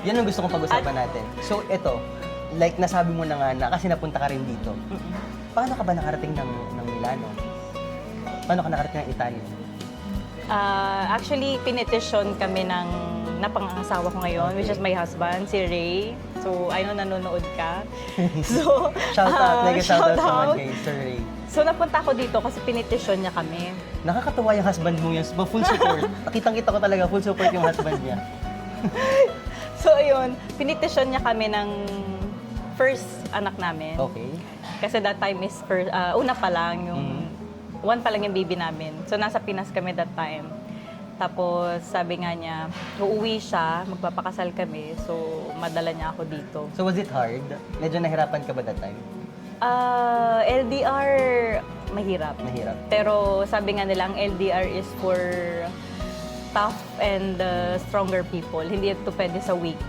Yan ang gusto kong pag-usapan natin. So, ito, like nasabi mo na nga na kasi napunta ka rin dito. Paano ka ba nakarating ng Milano? Paano ka nakarating ng Italy? Actually, pinetition kami ng napangangasawa ko ngayon, which is my husband, si Ray. So, I know nanonood ka. So, Shout out, like a shout out shout naman out. kay Sir Ray. So, napunta ako dito kasi pinetition niya kami. Nakakatuwa yung husband mo yun. Full support. Kitang-kita ko talaga, full support yung husband niya. So, ayun, pinetition niya kami ng first anak namin. Okay. Kasi that time is una pa lang, yung one pa lang yung baby namin. So, nasa Pinas kami that time. Tapos, sabi nga niya, uuwi siya, magpapakasal kami. So, madala niya ako dito. So was it hard? Medyo nahirapan ka ba that time? LDR, mahirap. Mahirap. Pero sabi nga nila, ang LDR is for tough and stronger people. Hindi ito pwede sa weak.